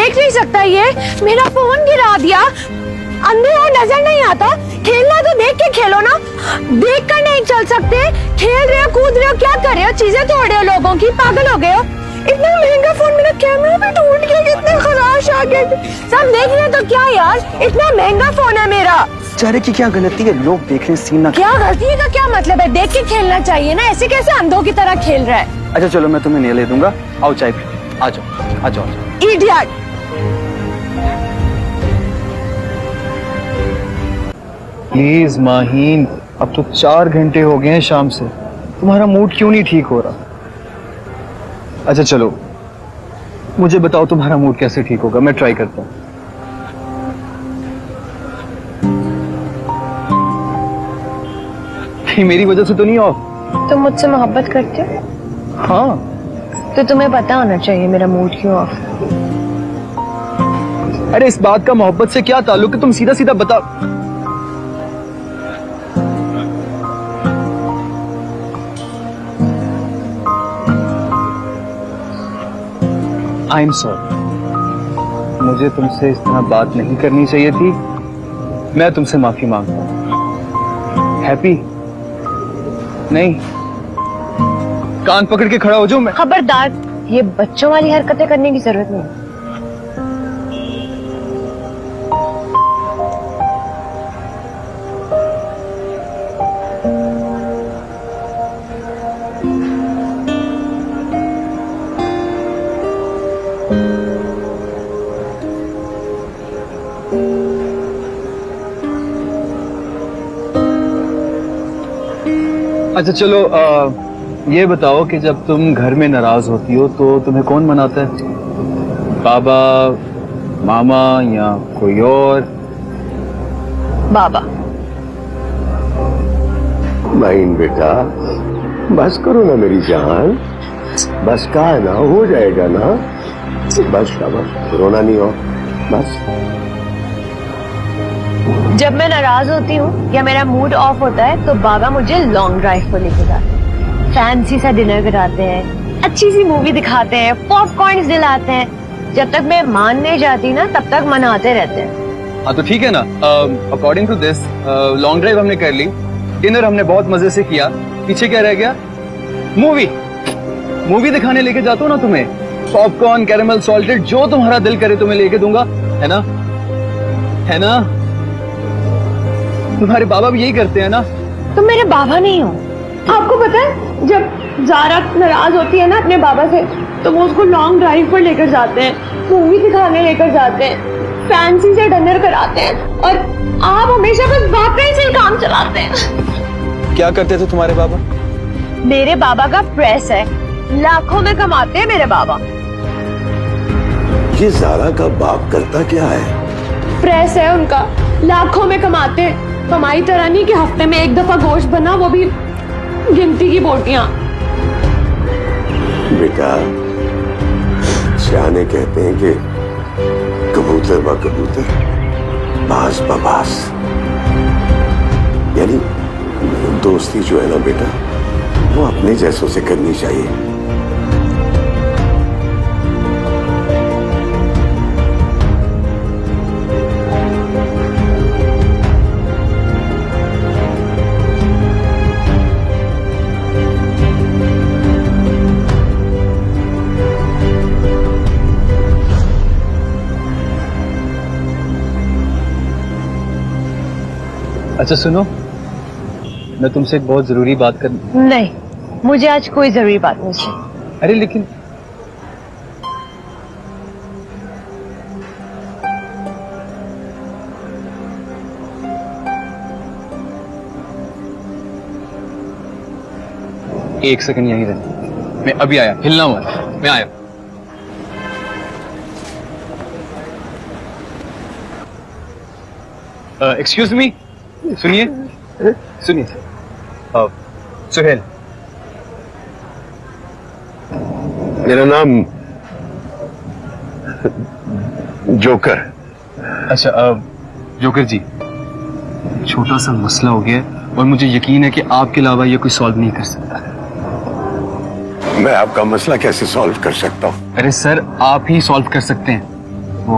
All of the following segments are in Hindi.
देख नहीं सकता ये? मेरा फोन गिरा दिया। अंधे हो नजर नहीं आता? खेलना तो देख के खेलो ना, देख कर नहीं चल सकते? खेल रहे हो, कूद रहे हो, क्या कर रहे हो? चीजें तोड़ रहे हो लोगों की, पागल हो गए हो? इतना महंगा फोन, मेरा कैमरा भी टूट गया, कितने खराश आ गए। सब देख रहे तो क्या यार, इतना महंगा फोन है मेरा। बेचारे की क्या गलती है, लोग देख रहे हैं, सीन ना। क्या गलती है का क्या मतलब है? देख के खेलना चाहिए ना, ऐसे कैसे अंधों की तरह खेल रहा है? अच्छा चलो मैं तुम्हें नहीं ले दूंगा, आओ चाय पी, आ जाओ आ जाओ। इडियट। प्लीज माहीन, अब तो 4 घंटे हो गए हैं शाम से, तुम्हारा मूड क्यों नहीं ठीक हो रहा? अच्छा चलो मुझे बताओ तुम्हारा मूड कैसे ठीक होगा, मैं ट्राई करता हूँ। मेरी वजह से तो नहीं ऑफ? तुम मुझसे मोहब्बत करते हो? हाँ। तो तुम्हें पता होना चाहिए मेरा मूड क्यों ऑफ। अरे इस बात का मोहब्बत से क्या ताल्लुक है, तुम सीधा सीधा बताओ। आई एम सॉरी, मुझे तुमसे इस तरह बात नहीं करनी चाहिए थी, मैं तुमसे माफी मांगता हूं। हैप्पी नहीं, कान पकड़ के खड़ा हो जाऊं मैं? खबरदार, ये बच्चों वाली हरकतें करने की जरूरत नहीं। अच्छा चलो ये बताओ कि जब तुम घर में नाराज होती हो तो तुम्हें कौन मनाता है? बाबा, मामा या कोई और? बाबा। माइन बेटा, बस करो ना मेरी जान, बस का है ना, हो जाएगा ना, बस रोना नहीं हो, बस। जब मैं नाराज होती हूँ या मेरा मूड ऑफ होता है तो बाबा मुझे लॉन्ग ड्राइव पर लेके जाते हैं, फैंसी सा डिनर कराते हैं, अच्छी सी मूवी दिखाते हैं, पॉपकॉर्न दिलाते हैं। जब तक मैं मान नहीं जाती ना तब तक मनाते रहते हैं। हाँ तो ठीक है ना, according to this long drive हमने कर ली, डिनर हमने बहुत मजे से किया, पीछे क्या रह गया? मूवी दिखाने लेके जाता हूँ ना तुम्हें, पॉपकॉर्न, कैरेमल, सॉल्टेड, जो तुम्हारा दिल करे तुम्हें लेके दूंगा, है ना? है ना? तुम्हारे बाबा भी यही करते हैं ना? तुम मेरे बाबा नहीं हो। आपको पता है जब जारा नाराज होती है ना अपने बाबा से तो वो उसको लॉन्ग ड्राइव पर लेकर जाते हैं, मूवी दिखाने लेकर जाते हैं, फैंसी से डिनर कराते हैं, और आप हमेशा बस वाकई से ही काम चलाते हैं। क्या करते थे तुम्हारे बाबा? मेरे बाबा का प्रेस है, लाखों में कमाते हैं मेरे बाबा। ये जारा का बाप करता क्या है? प्रेस है उनका, लाखों में कमाते हैं। हमारी तरह नहीं कि हफ्ते में एक दफा गोश्त बना, वो भी गिनती की बोटियां। बेटा, सियाने कहते हैं कि कबूतर ब कबूतर, बाज ब बाज, यानी दोस्ती जो है ना बेटा, वो अपने जैसों से करनी चाहिए। अच्छा सुनो, मैं तुमसे एक बहुत जरूरी बात कर। नहीं, मुझे आज कोई जरूरी बात नहीं चाहिए। अरे लेकिन एक सेकंड यहीं रहना, मैं अभी आया, हिलना मत, मैं आया। एक्सक्यूज मी, सुनिए सुनिए, सुहेल। मेरा नाम जोकर। अच्छा जोकर जी, छोटा सा मसला हो गया है और मुझे यकीन है कि आपके अलावा ये कोई सॉल्व नहीं कर सकता। मैं आपका मसला कैसे सॉल्व कर सकता हूँ? अरे सर, आप ही सॉल्व कर सकते हैं। वो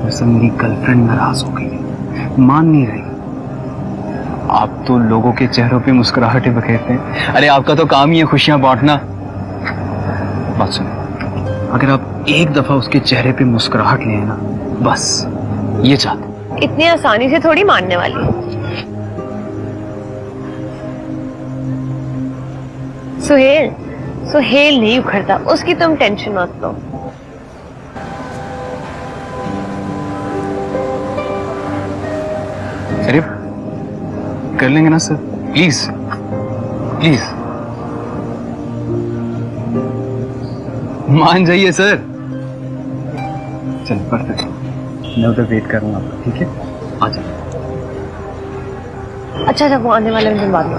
वैसे मेरी गर्लफ्रेंड नाराज हो गई है, मान नहीं रही। आप तो लोगों के चेहरों पे मुस्कुराहटें बखेरते हैं। अरे आपका तो काम ही है खुशियां बांटना। बात सुनो, अगर आप एक दफा उसके चेहरे पे मुस्कुराहट ले ना, बस ये चाहते। इतनी आसानी से थोड़ी मानने वाली है। सुहेल नहीं उखड़ता, उसकी तुम टेंशन मत लो। अरे कर लेंगे ना सर, प्लीज प्लीज मान जाइए सर। चलो परफेक्ट, मैं उधर वेट कर रहा हूँ आपका, ठीक है? आ जाओ। अच्छा, वो आने वाले दिन बाद में।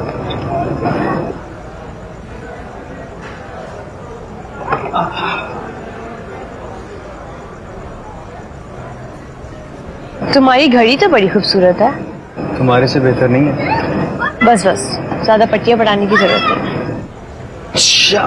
तुम्हारी घड़ी तो बड़ी खूबसूरत है। तुम्हारे से बेहतर नहीं है। बस ज्यादा पट्टियां बढ़ाने की जरूरत नहीं। अच्छा,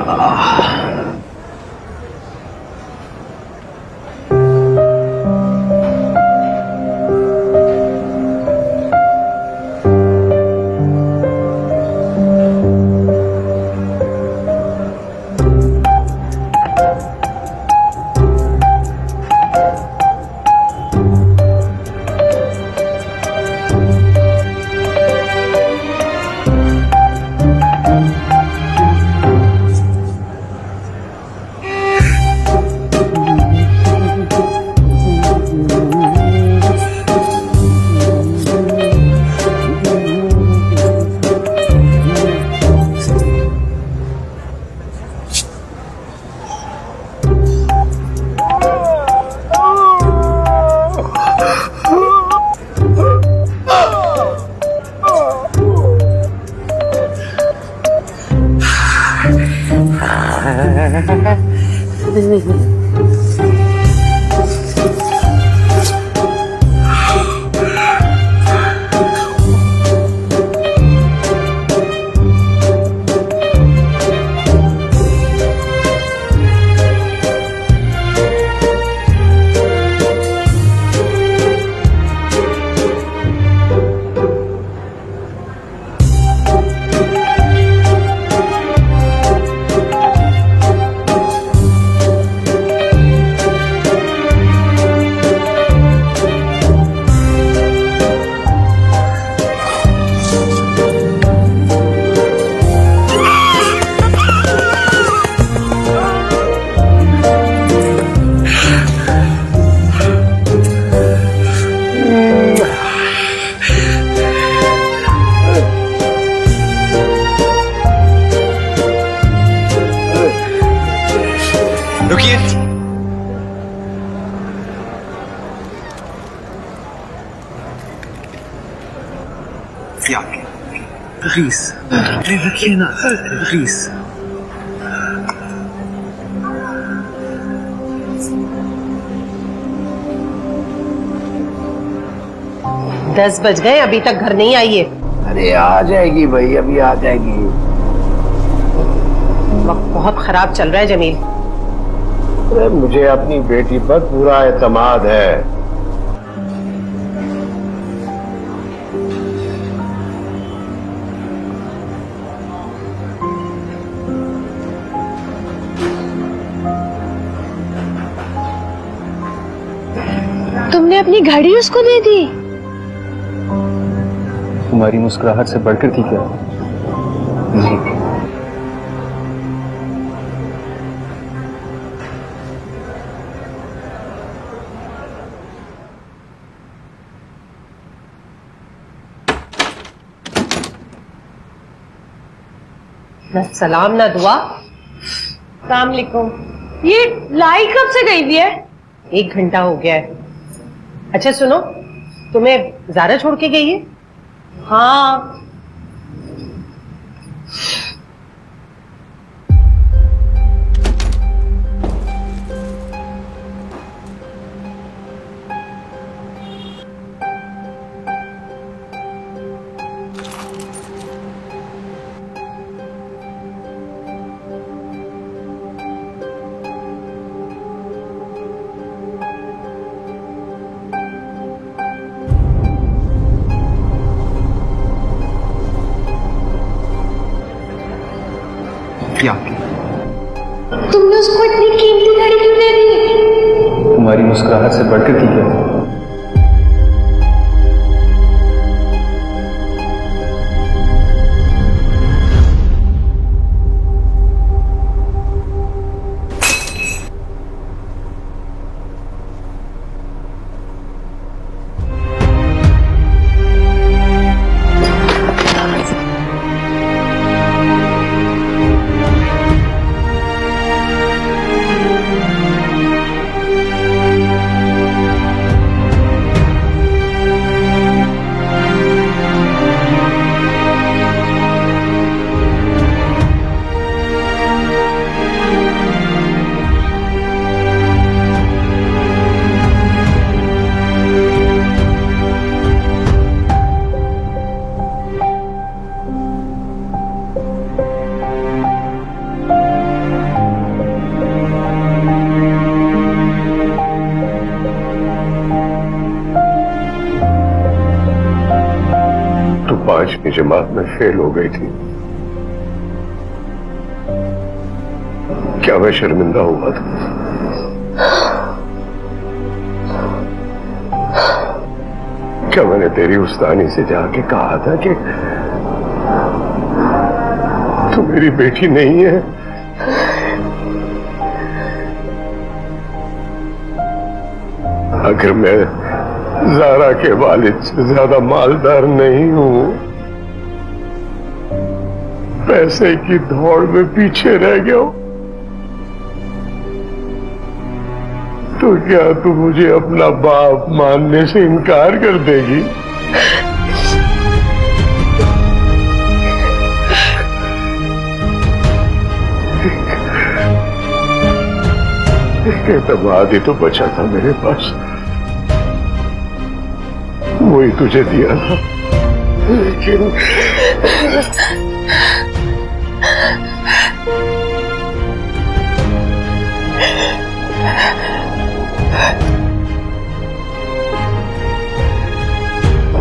रुकिए। प्लीज रखिए ना, प्लीज। 10 बज गए, अभी तक घर नहीं आई है। अरे आ जाएगी भाई, अभी आ जाएगी। वक्त बहुत खराब चल रहा है जमील। अरे मुझे अपनी बेटी पर पूरा एतमाद है। तुमने अपनी घड़ी उसको दे दी? तुम्हारी मुस्कुराहट से बढ़कर थी क्या? जी। न सलाम ना दुआ। सलाम अलैकुम। ये लाई कब से गई हुई है? 1 घंटा हो गया है। अच्छा सुनो, तुम्हें ज़ारा छोड़ के गई है? हाँ। तुमने उसको इतनी कीमती घड़ी क्यों दे दी? तुम्हारी मुस्कुराहट से बढ़कर की क्या? तू 5वीं जमात में फेल हो गई थी। क्या मैं शर्मिंदा हुआ था? क्या मैंने तेरी उस्तानी से जाके कहा था कि तू मेरी बेटी नहीं है? अगर मैं ज़ारा के वालिद से ज्यादा मालदार नहीं हूं, पैसे की दौड़ में पीछे रह गया हूं, तो क्या तू मुझे अपना बाप मानने से इनकार कर देगी? एक एतमाद ही तो बचा था मेरे पास, वही तुझे दिया था। लेकिन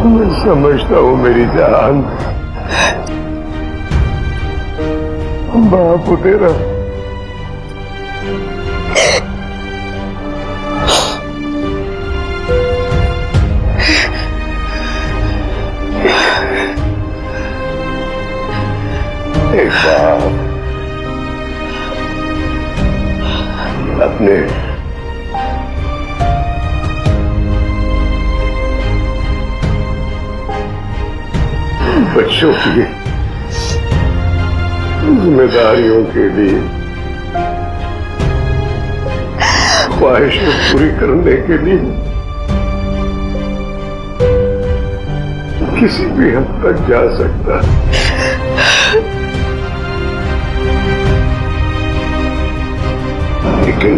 मैं समझता हूं मेरी जान, बाप तेरा एक बाप अपने बच्चों की जिम्मेदारियों के लिए ख्वाहिशें पूरी करने के लिए किसी भी हद तक जा सकता है। लेकिन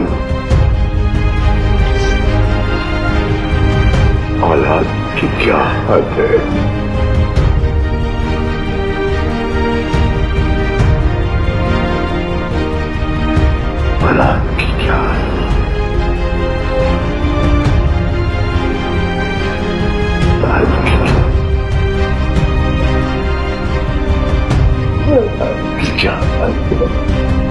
औलाद की क्या हद है? औलाद की क्या हद? औलाद की क्या हद?